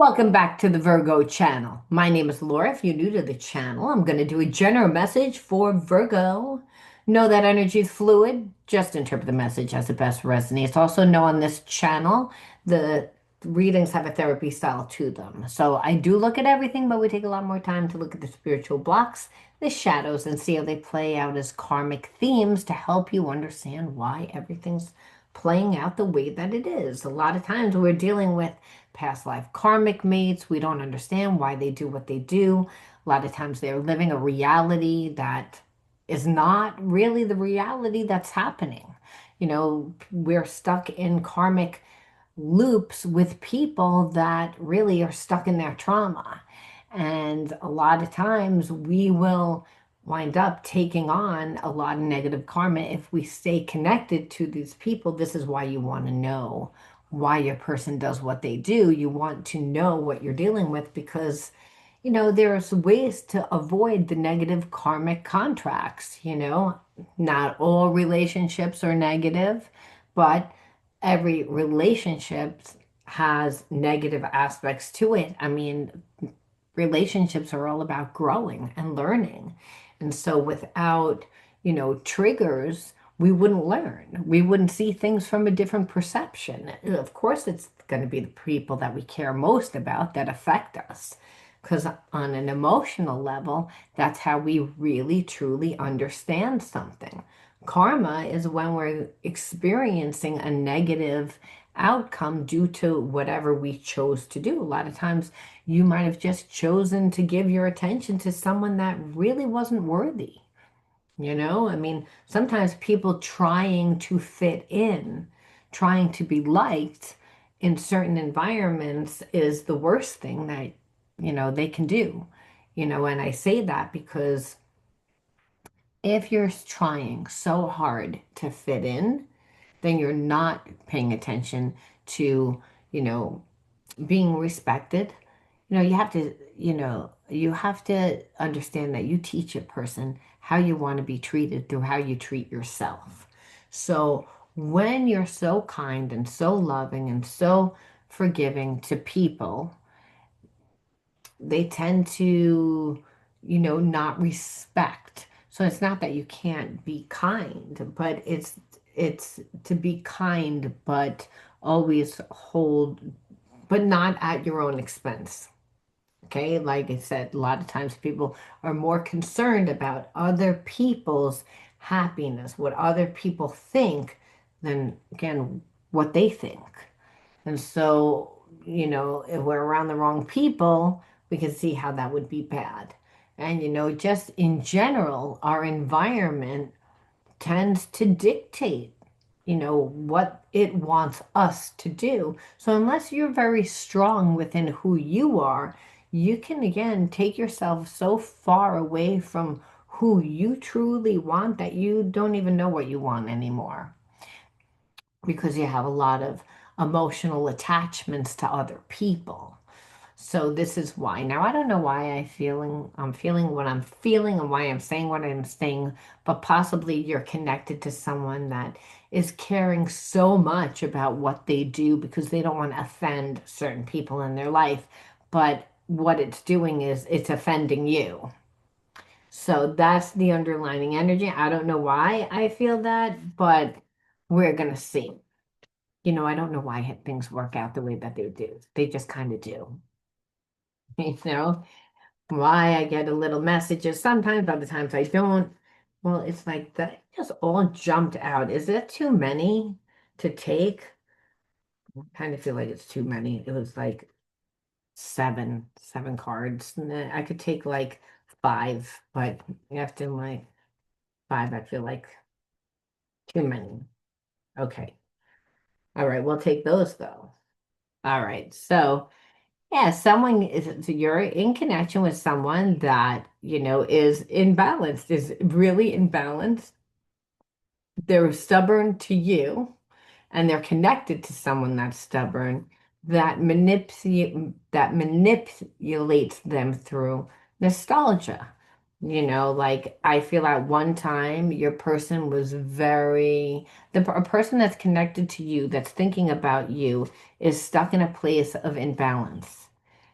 Welcome back to the Virgo channel. My name is Laura. If you're new to the channel, I'm going to do a general message for Virgo. Know that energy is fluid. Just interpret the message as it best resonates. Also know on this channel, the readings have a therapy style to them. So I do look at everything, but we take a lot more time to look at the spiritual blocks, the shadows, and see how they play out as karmic themes to help you understand why everything's playing out the way that it is. A lot of times we're dealing with past life karmic mates. We don't understand why they do what they do. A lot of times they're living a reality that is not really the reality that's happening. We're stuck in karmic loops with people that really are stuck in their trauma. And a lot of times we will wind up taking on a lot of negative karma if we stay connected to these people. This is why you want to know why your person does what they do. You want to know what you're dealing with because, there's ways to avoid the negative karmic contracts. Not all relationships are negative, but every relationship has negative aspects to it. I mean, relationships are all about growing and learning. And so without, triggers, we wouldn't learn. We wouldn't see things from a different perception. Of course, it's going to be the people that we care most about that affect us. Because on an emotional level, that's how we really truly understand something. Karma is when we're experiencing a negative outcome due to whatever we chose to do. A lot of times you might have just chosen to give your attention to someone that really wasn't worthy. I mean, sometimes people trying to fit in, trying to be liked in certain environments is the worst thing that, they can do. And I say that because if you're trying so hard to fit in, then you're not paying attention to, you know, being respected. You have to understand that you teach a person how you want to be treated through how you treat yourself. So when you're so kind and so loving and so forgiving to people, they tend to, not respect. So it's not that you can't be kind, but it's to be kind, but always hold, but not at your own expense. Okay, like I said, a lot of times people are more concerned about other people's happiness, what other people think, than again, what they think. And so, if we're around the wrong people, we can see how that would be bad. And, just in general, our environment tends to dictate, what it wants us to do. So unless you're very strong within who you are, you can again take yourself so far away from who you truly want that you don't even know what you want anymore because you have a lot of emotional attachments to other people. So this is why. Now I don't know why I'm feeling what I'm feeling and why I'm saying what I'm saying, but possibly you're connected to someone that is caring so much about what they do because they don't want to offend certain people in their life. But what it's doing is it's offending you. So that's the underlining energy. I don't know why I feel that, but we're gonna see. I don't know why things work out the way that they do. They just kind of do. You know, why I get a little messages sometimes, other times I don't. Well, it's like that just all jumped out. Is that too many to take? I kind of feel like it's too many. It was like seven cards. And then I could take like five, but after my five, I feel like too many. Okay. All right, we'll take those though. All right. So yeah, so you're in connection with someone that, is imbalanced, is really imbalanced. They're stubborn to you, and they're connected to someone that's stubborn that manipulates them through nostalgia. Like I feel at one time your person was a person that's connected to you, that's thinking about you, is stuck in a place of imbalance.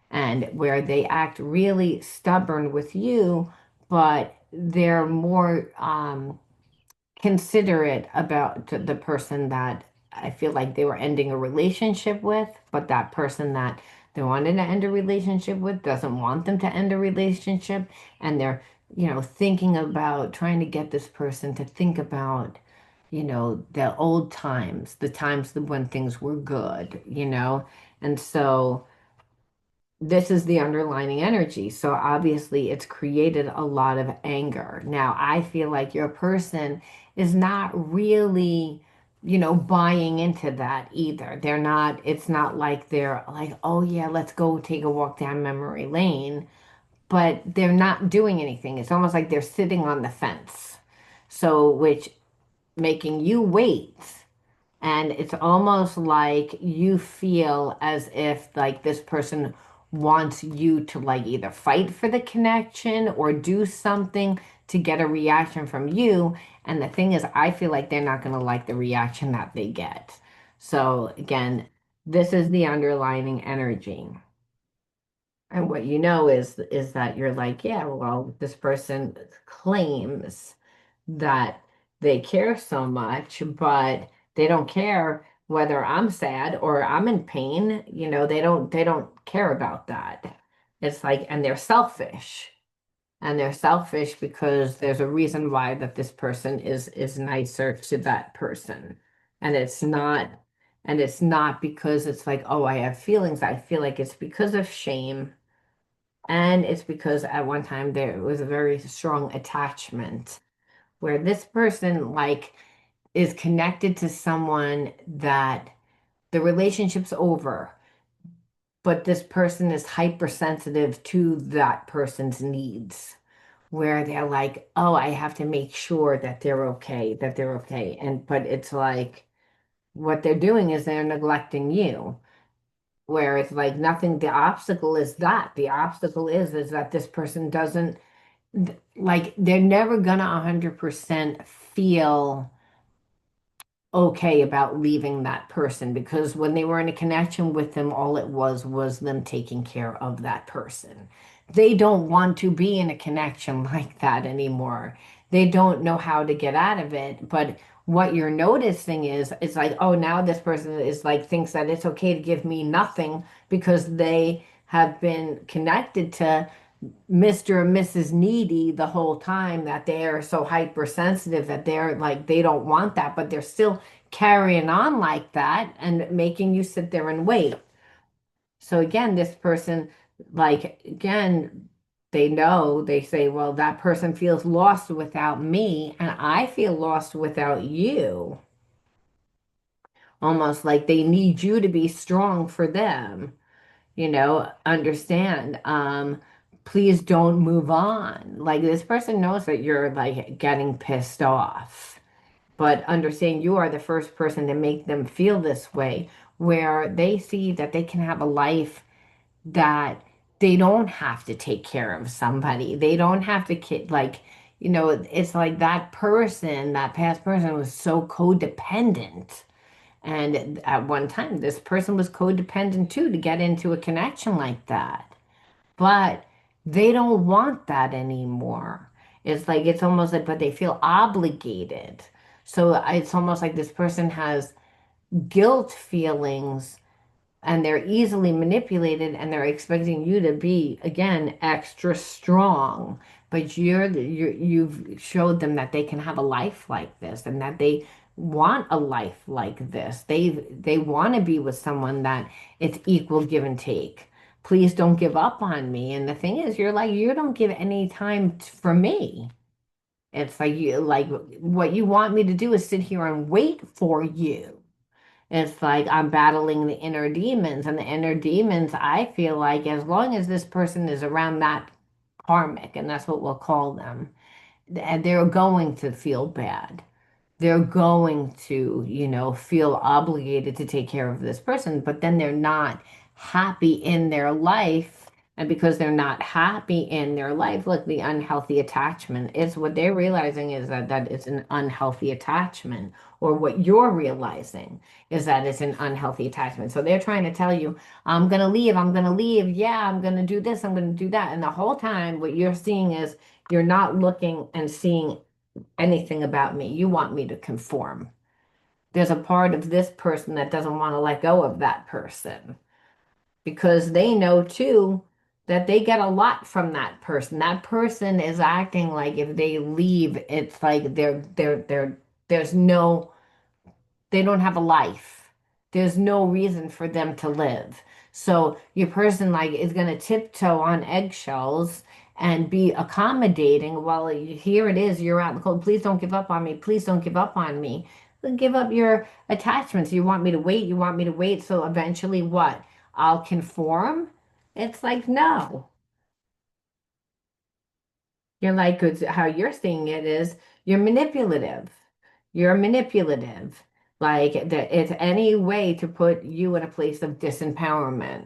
and where they act really stubborn with you, but they're more considerate about the person that I feel like they were ending a relationship with, but that person that they wanted to end a relationship with doesn't want them to end a relationship. And they're, thinking about trying to get this person to think about, the old times, the times when things were good. And so this is the underlining energy. So obviously, it's created a lot of anger. Now, I feel like your person is not really, buying into that either. It's not like they're like, oh, yeah, let's go take a walk down memory lane, but they're not doing anything. It's almost like they're sitting on the fence. So, which making you wait. And it's almost like you feel as if like this person wants you to like either fight for the connection or do something to get a reaction from you. And the thing is, I feel like they're not going to like the reaction that they get. So again, this is the underlining energy. And what you know is that you're like, yeah, well, this person claims that they care so much, but they don't care whether I'm sad or I'm in pain. They don't care about that. It's like, and they're selfish. And they're selfish because there's a reason why that this person is nicer to that person. And it's not because it's like, oh, I have feelings. I feel like it's because of shame. And it's because at one time there was a very strong attachment where this person like is connected to someone that the relationship's over, but this person is hypersensitive to that person's needs, where they're like, oh, I have to make sure that they're okay. And but it's like what they're doing is they're neglecting you. Where it's like nothing, the obstacle is that. The obstacle is that this person doesn't like they're never gonna 100% feel okay about leaving that person because when they were in a connection with them, all it was them taking care of that person. They don't want to be in a connection like that anymore. They don't know how to get out of it. But what you're noticing is it's like, oh, now this person is like thinks that it's okay to give me nothing because they have been connected to Mr. and Mrs. Needy the whole time that they are so hypersensitive that they're like they don't want that, but they're still carrying on like that and making you sit there and wait. So again, this person, like again, they know they say, well, that person feels lost without me, and I feel lost without you. Almost like they need you to be strong for them, understand. Please don't move on. Like this person knows that you're like getting pissed off, but understand you are the first person to make them feel this way, where they see that they can have a life that they don't have to take care of somebody. They don't have to like, it's like that person, that past person was so codependent. And at one time, this person was codependent too to get into a connection like that. But they don't want that anymore. It's like, it's almost like, but they feel obligated. So it's almost like this person has guilt feelings and they're easily manipulated and they're expecting you to be again extra strong, but you've showed them that they can have a life like this and that they want a life like this. They want to be with someone that it's equal give and take. Please don't give up on me. And the thing is, you're like, you don't give any time for me. It's like you like what you want me to do is sit here and wait for you. It's like I'm battling the inner demons, and the inner demons, I feel like as long as this person is around that karmic, and that's what we'll call them, and they're going to feel bad. They're going to, feel obligated to take care of this person, but then they're not happy in their life And because they're not happy in their life, look, the unhealthy attachment is what they're realizing is that it's an unhealthy attachment, or what you're realizing is that it's an unhealthy attachment. So they're trying to tell you, I'm going to leave, I'm going to leave. Yeah, I'm going to do this, I'm going to do that. And the whole time, what you're seeing is you're not looking and seeing anything about me. You want me to conform. There's a part of this person that doesn't want to let go of that person because they know too that they get a lot from that person. That person is acting like if they leave, it's like there's no, they don't have a life. There's no reason for them to live. So your person like is going to tiptoe on eggshells and be accommodating while here it is, you're out in the cold. Please don't give up on me. Please don't give up on me. Give up your attachments. You want me to wait. You want me to wait. So eventually what? I'll conform. It's like, no. You're like, it's how you're seeing it is you're manipulative. You're manipulative. Like that it's any way to put you in a place of disempowerment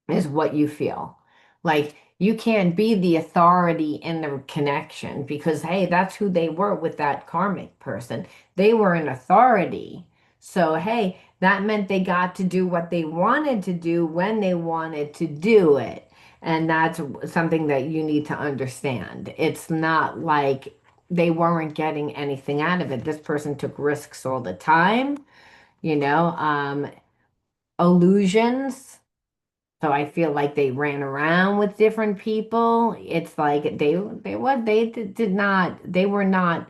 is what you feel. Like you can't be the authority in the connection because, hey, that's who they were with that karmic person. They were an authority. So, hey, that meant they got to do what they wanted to do when they wanted to do it. And that's something that you need to understand. It's not like they weren't getting anything out of it. This person took risks all the time, you know, illusions. So I feel like they ran around with different people. It's like they did not they were not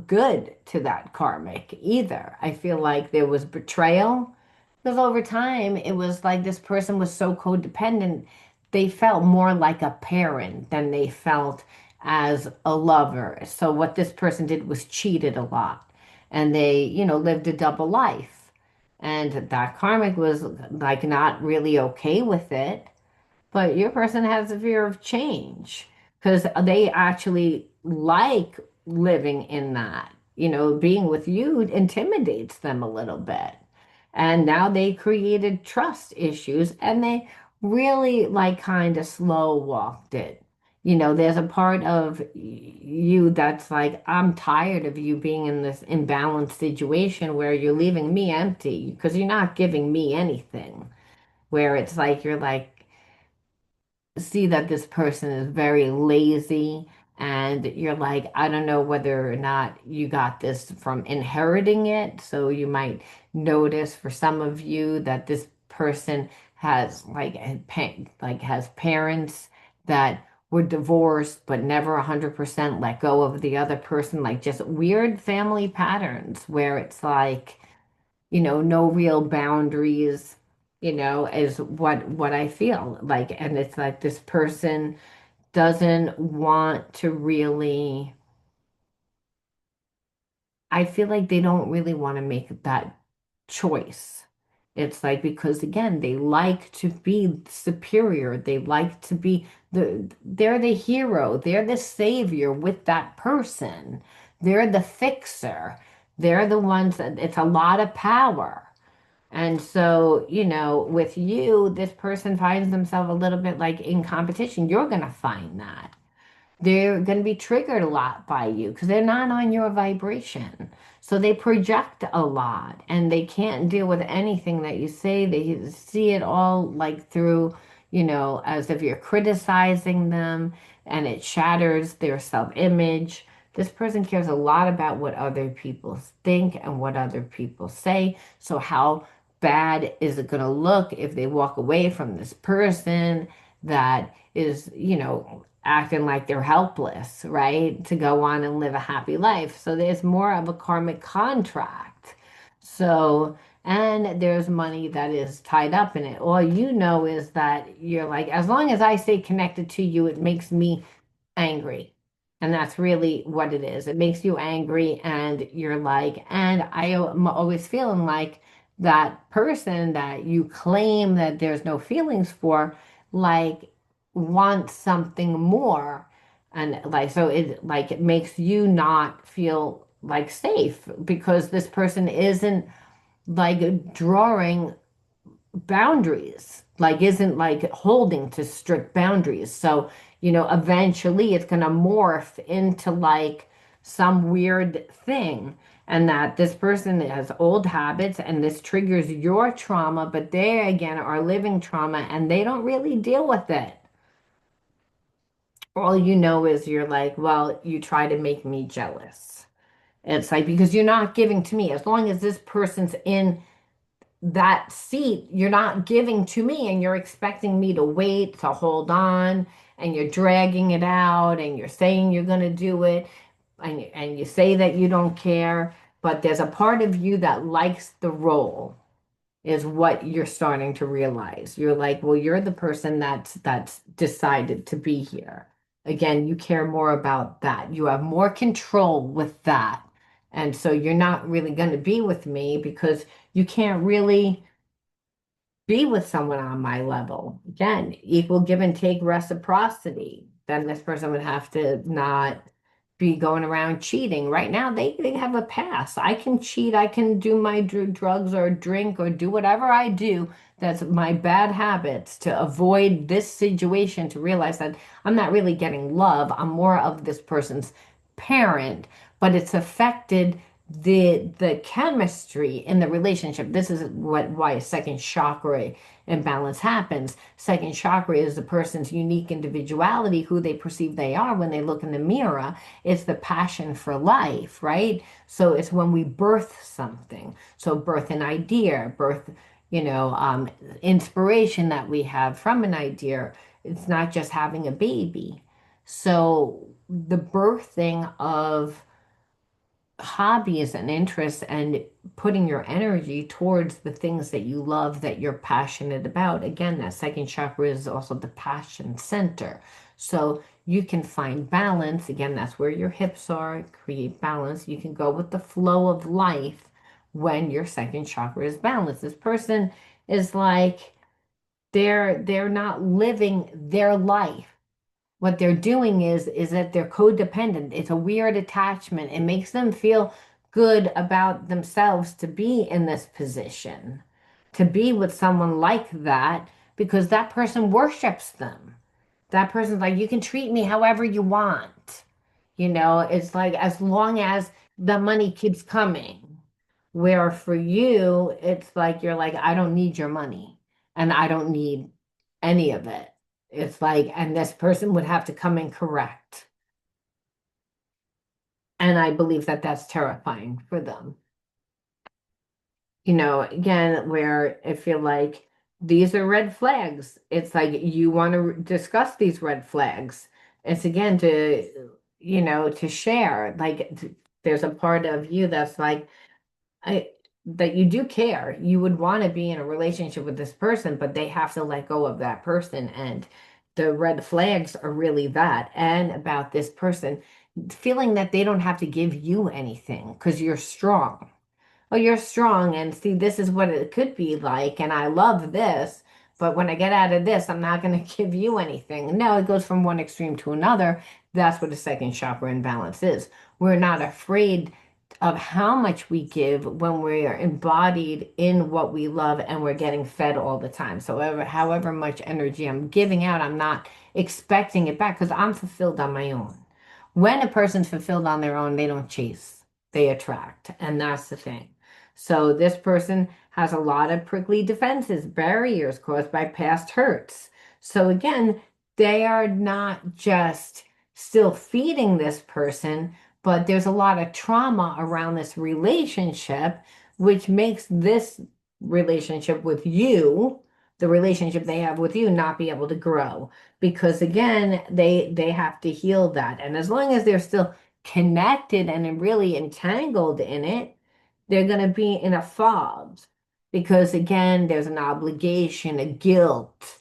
good to that karmic either. I feel like there was betrayal because over time it was like this person was so codependent. They felt more like a parent than they felt as a lover. So what this person did was cheated a lot, and they, lived a double life. And that karmic was like not really okay with it, but your person has a fear of change because they actually like living in that. Being with you intimidates them a little bit. And now they created trust issues and they really like kind of slow walked it. There's a part of you that's like, I'm tired of you being in this imbalanced situation where you're leaving me empty because you're not giving me anything. Where it's like, you're like, see that this person is very lazy and you're like, I don't know whether or not you got this from inheriting it. So you might notice for some of you that this person has like has parents that were divorced but never 100% let go of the other person, like just weird family patterns where it's like, no real boundaries, is what I feel like. And it's like this person doesn't want to really, I feel like they don't really want to make that choice. It's like because again, they like to be superior. They like to be they're the hero, they're the savior with that person. They're the fixer. They're the ones that it's a lot of power. And so, with you, this person finds themselves a little bit like in competition. You're going to find that they're going to be triggered a lot by you because they're not on your vibration. So they project a lot and they can't deal with anything that you say. They see it all like through, as if you're criticizing them and it shatters their self-image. This person cares a lot about what other people think and what other people say. So how bad is it going to look if they walk away from this person that is, acting like they're helpless, right? To go on and live a happy life. So there's more of a karmic contract. So, and there's money that is tied up in it. All you know is that you're like, as long as I stay connected to you, it makes me angry. And that's really what it is. It makes you angry, and you're like, and I am always feeling like that person that you claim that there's no feelings for, like, wants something more. And like, so it makes you not feel like safe because this person isn't like drawing boundaries, like isn't like holding to strict boundaries. So, eventually it's going to morph into like some weird thing. And that this person has old habits and this triggers your trauma, but they again are living trauma and they don't really deal with it. All you know is you're like, well, you try to make me jealous. It's like, because you're not giving to me. As long as this person's in that seat, you're not giving to me and you're expecting me to wait, to hold on, and you're dragging it out and you're saying you're going to do it and you say that you don't care, but there's a part of you that likes the role is what you're starting to realize. You're like, well, you're the person that's decided to be here. Again, you care more about that. You have more control with that. And so you're not really going to be with me because you can't really be with someone on my level. Again, equal give and take reciprocity. Then this person would have to not be going around cheating. Right now, they have a pass. I can cheat. I can do my drugs or drink or do whatever I do. That's my bad habits to avoid this situation, to realize that I'm not really getting love. I'm more of this person's parent, but it's affected the chemistry in the relationship. This is why a second chakra imbalance happens. Second chakra is the person's unique individuality, who they perceive they are when they look in the mirror. It's the passion for life, right? So it's when we birth something. So birth an idea, birth, inspiration that we have from an idea. It's not just having a baby. So the birthing of hobbies and interests and putting your energy towards the things that you love, that you're passionate about. Again, that second chakra is also the passion center. So you can find balance. Again, that's where your hips are, create balance. You can go with the flow of life when your second chakra is balanced. This person is like they're not living their life. What they're doing is that they're codependent. It's a weird attachment. It makes them feel good about themselves to be in this position, to be with someone like that, because that person worships them. That person's like, you can treat me however you want. It's like as long as the money keeps coming. Where for you, it's like you're like, I don't need your money and I don't need any of it. It's like, and this person would have to come in correct. And I believe that that's terrifying for them. Again, where I feel like these are red flags. It's like you want to discuss these red flags. It's again to share. Like there's a part of you that's like, I that you do care. You would want to be in a relationship with this person, but they have to let go of that person. And the red flags are really that. And about this person feeling that they don't have to give you anything because you're strong. Oh, you're strong, and see, this is what it could be like, and I love this, but when I get out of this, I'm not going to give you anything. No, it goes from one extreme to another. That's what a second chakra imbalance is. We're not afraid of how much we give when we are embodied in what we love and we're getting fed all the time. So however much energy I'm giving out, I'm not expecting it back because I'm fulfilled on my own. When a person's fulfilled on their own, they don't chase, they attract. And that's the thing. So this person has a lot of prickly defenses, barriers caused by past hurts. So again, they are not just still feeding this person, but there's a lot of trauma around this relationship, which makes this relationship with you, the relationship they have with you, not be able to grow. Because again, they have to heal that. And as long as they're still connected and really entangled in it, they're going to be in a fog because again there's an obligation, a guilt,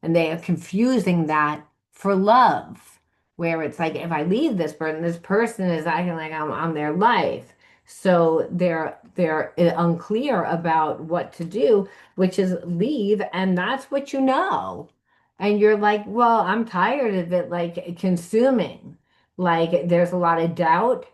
and they are confusing that for love, where it's like if I leave this person is acting like I'm on their life, so they're unclear about what to do, which is leave, and that's what and you're like, well, I'm tired of it, like consuming, like there's a lot of doubt,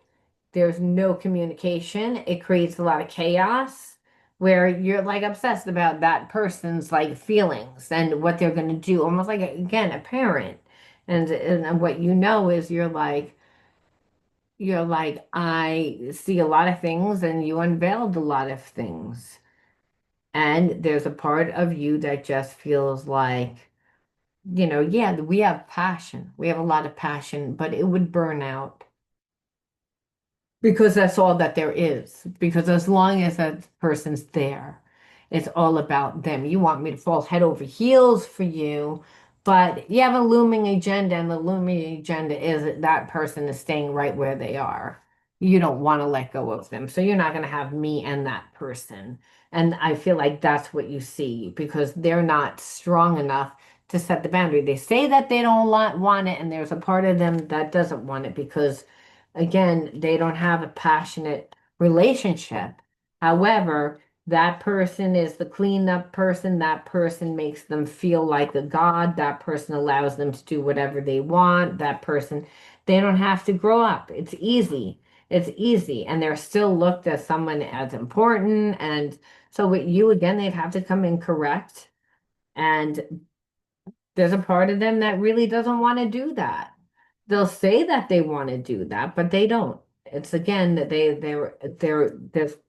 there's no communication. It creates a lot of chaos. where you're like obsessed about that person's like feelings and what they're going to do, almost like again a parent. And what you know is you're like I see a lot of things and you unveiled a lot of things. And there's a part of you that just feels like, yeah, we have passion. We have a lot of passion, but it would burn out. Because that's all that there is. Because as long as that person's there, it's all about them. You want me to fall head over heels for you, but you have a looming agenda, and the looming agenda is that that person is staying right where they are. You don't want to let go of them. So you're not going to have me and that person. And I feel like that's what you see because they're not strong enough to set the boundary. They say that they don't want it, and there's a part of them that doesn't want it because again, they don't have a passionate relationship. However, that person is the cleanup person. That person makes them feel like a god. That person allows them to do whatever they want. That person, they don't have to grow up. It's easy. It's easy. And they're still looked at someone as important. And so with you, again, they'd have to come in correct. And there's a part of them that really doesn't want to do that. They'll say that they want to do that, but they don't. It's again that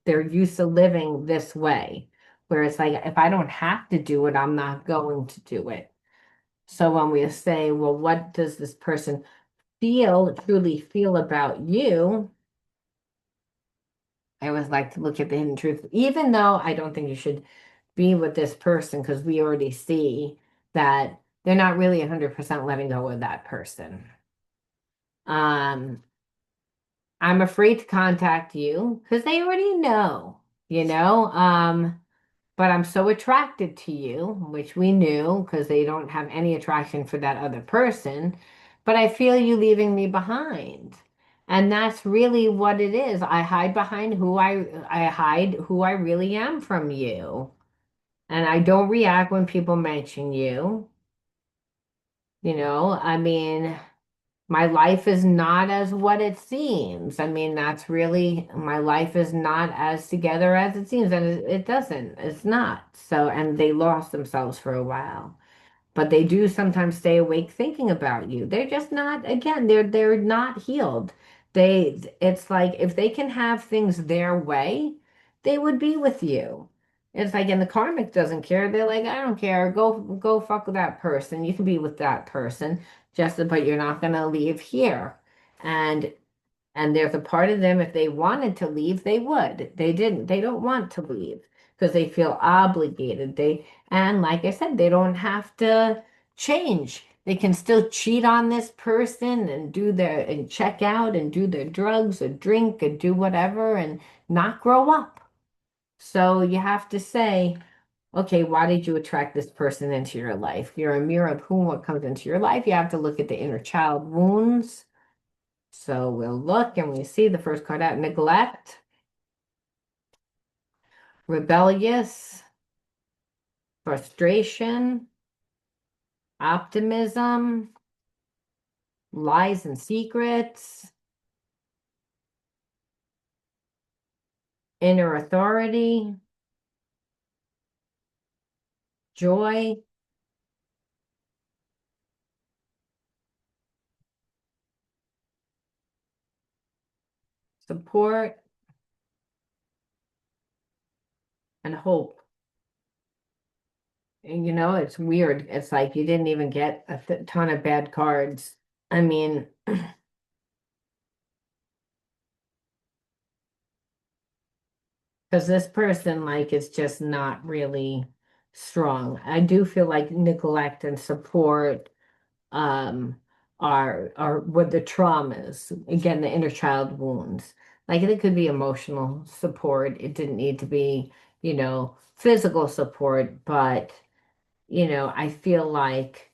they're used to living this way, where it's like if I don't have to do it, I'm not going to do it. So when we say, well, what does this person truly feel about you? I always like to look at the hidden truth, even though I don't think you should be with this person because we already see that they're not really 100% letting go of that person. Um, I'm afraid to contact you because they already know, you know. But I'm so attracted to you, which we knew because they don't have any attraction for that other person. But I feel you leaving me behind. And that's really what it is. I hide behind I hide who I really am from you. And I don't react when people mention you. I mean, my life is not as what it seems. I mean, that's really, my life is not as together as it seems. And it doesn't, it's not. So, and they lost themselves for a while, but they do sometimes stay awake thinking about you. They're just not, again, they're not healed. It's like if they can have things their way, they would be with you. It's like, and the karmic doesn't care. They're like, I don't care. Go fuck with that person. You can be with that person, but you're not gonna leave here. And and there's a part of them, if they wanted to leave, they would. They didn't. They don't want to leave because they feel obligated. And like I said, they don't have to change. They can still cheat on this person and check out and do their drugs or drink or do whatever and not grow up. So you have to say, okay, why did you attract this person into your life? You're a mirror of whom what comes into your life. You have to look at the inner child wounds. So we'll look and we see the first card out, neglect, rebellious, frustration, optimism, lies and secrets, inner authority, joy, support, and hope. And it's weird. It's like you didn't even get a ton of bad cards. I mean, because this person, like, is just not really strong. I do feel like neglect and support are what the traumas, again, the inner child wounds. Like it could be emotional support. It didn't need to be, physical support, but I feel like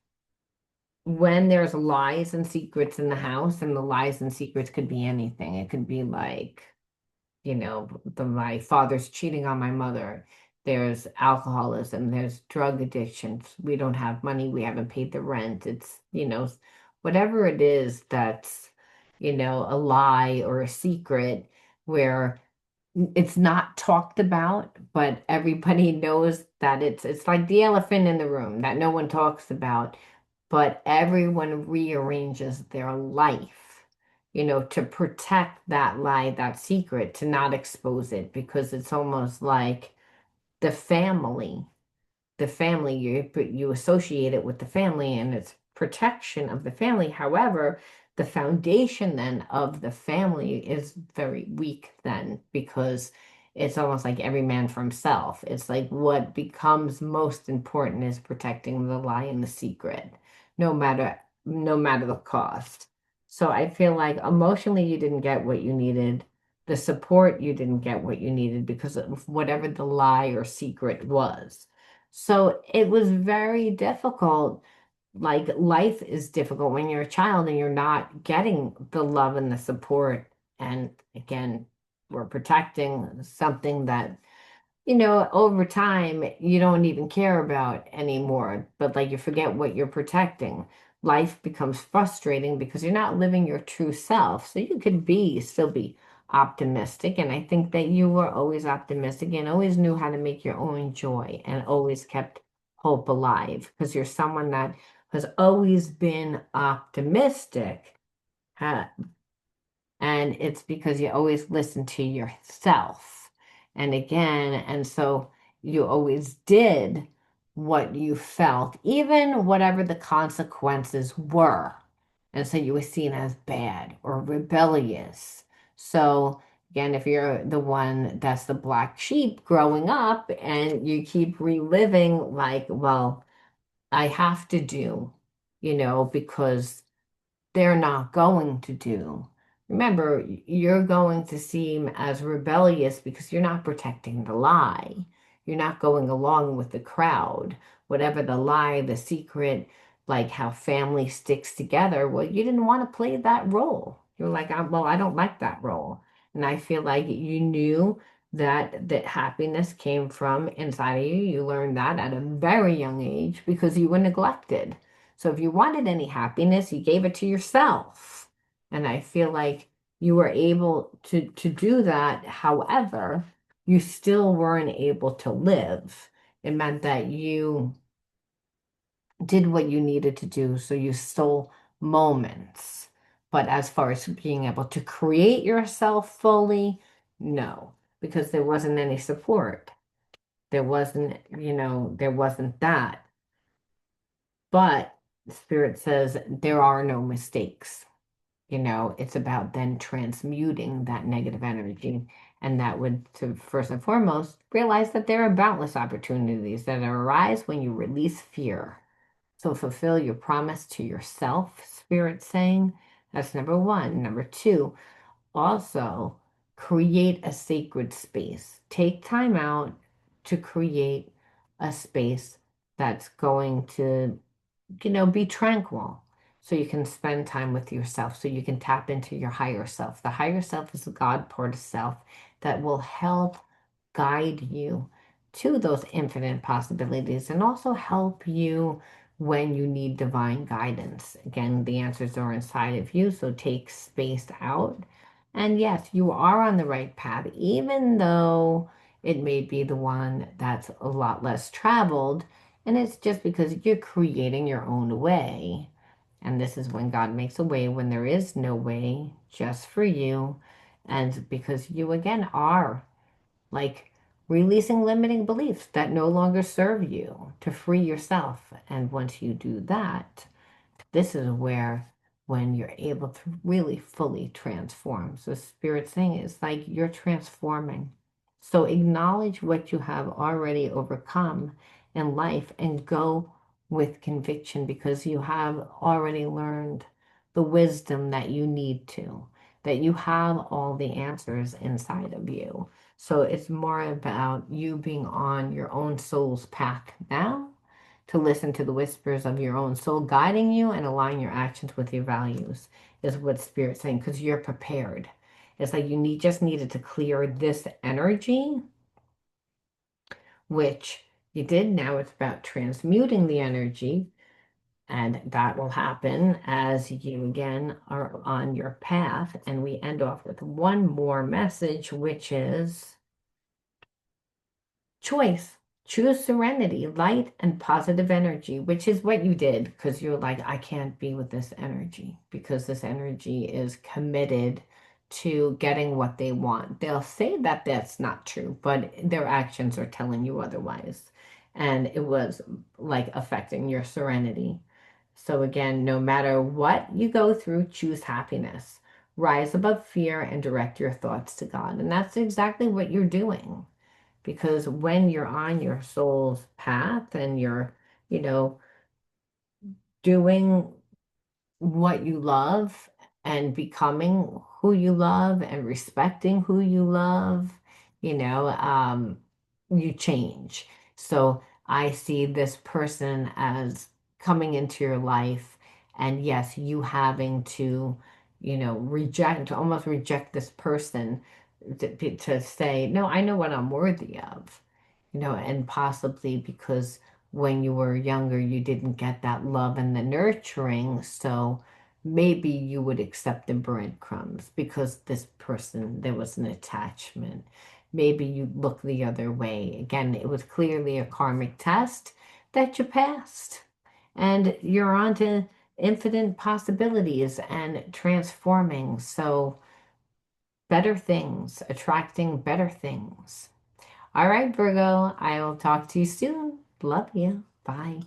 when there's lies and secrets in the house, and the lies and secrets could be anything. It could be like my father's cheating on my mother. There's alcoholism, there's drug addictions. We don't have money, we haven't paid the rent. It's, whatever it is that's, a lie or a secret where it's not talked about, but everybody knows that it's like the elephant in the room that no one talks about, but everyone rearranges their life, to protect that lie, that secret, to not expose it, because it's almost like the family you associate it with the family and its protection of the family. However, the foundation then of the family is very weak then, because it's almost like every man for himself. It's like what becomes most important is protecting the lie and the secret, no matter no matter the cost. So I feel like emotionally you didn't get what you needed. The support, you didn't get what you needed because of whatever the lie or secret was. So it was very difficult. Like life is difficult when you're a child and you're not getting the love and the support. And again, we're protecting something that over time, you don't even care about anymore, but like you forget what you're protecting. Life becomes frustrating because you're not living your true self. So you could still be optimistic. And I think that you were always optimistic and always knew how to make your own joy and always kept hope alive because you're someone that has always been optimistic. Uh, and it's because you always listen to yourself. And again, and so you always did what you felt, even whatever the consequences were. And so you were seen as bad or rebellious. So again, if you're the one that's the black sheep growing up and you keep reliving, like, well, I have to do, because they're not going to do. Remember, you're going to seem as rebellious because you're not protecting the lie. You're not going along with the crowd. Whatever the lie, the secret, like how family sticks together, well, you didn't want to play that role. You're like, well, I don't like that role. And I feel like you knew that happiness came from inside of you. You learned that at a very young age because you were neglected. So if you wanted any happiness, you gave it to yourself. And I feel like you were able to do that. However, you still weren't able to live. It meant that you did what you needed to do, so you stole moments. But as far as being able to create yourself fully, no, because there wasn't any support. There wasn't that. But Spirit says there are no mistakes. It's about then transmuting that negative energy. And that would, to first and foremost, realize that there are boundless opportunities that arise when you release fear. So fulfill your promise to yourself, Spirit saying. That's number one. Number two, also create a sacred space. Take time out to create a space that's going to be tranquil so you can spend time with yourself, so you can tap into your higher self. The higher self is the God part of self that will help guide you to those infinite possibilities and also help you when you need divine guidance. Again, the answers are inside of you, so take space out. And yes, you are on the right path, even though it may be the one that's a lot less traveled, and it's just because you're creating your own way. And this is when God makes a way when there is no way just for you. And because you, again, are like releasing limiting beliefs that no longer serve you to free yourself. And once you do that, this is where when you're able to really fully transform. So Spirit saying it's like you're transforming. So acknowledge what you have already overcome in life and go with conviction because you have already learned the wisdom that you need to, that you have all the answers inside of you. So it's more about you being on your own soul's path now to listen to the whispers of your own soul guiding you and align your actions with your values is what Spirit's saying because you're prepared. It's like just needed to clear this energy, which you did. Now it's about transmuting the energy And that will happen as you again are on your path. And we end off with one more message, which is choice. Choose serenity, light, and positive energy, which is what you did because you're like, I can't be with this energy because this energy is committed to getting what they want. They'll say that that's not true, but their actions are telling you otherwise. And it was like affecting your serenity. So, again, no matter what you go through, choose happiness. Rise above fear and direct your thoughts to God. And that's exactly what you're doing. Because when you're on your soul's path and you're, you know, doing what you love and becoming who you love and respecting who you love, you know, you change. So I see this person as coming into your life, and yes, you having to, reject, almost reject this person to say, no, I know what I'm worthy of, and possibly because when you were younger, you didn't get that love and the nurturing. So maybe you would accept the breadcrumbs because this person, there was an attachment. Maybe you look the other way. Again, it was clearly a karmic test that you passed. And you're on to infinite possibilities and transforming. So better things, attracting better things. All right, Virgo, I'll talk to you soon. Love you. Bye.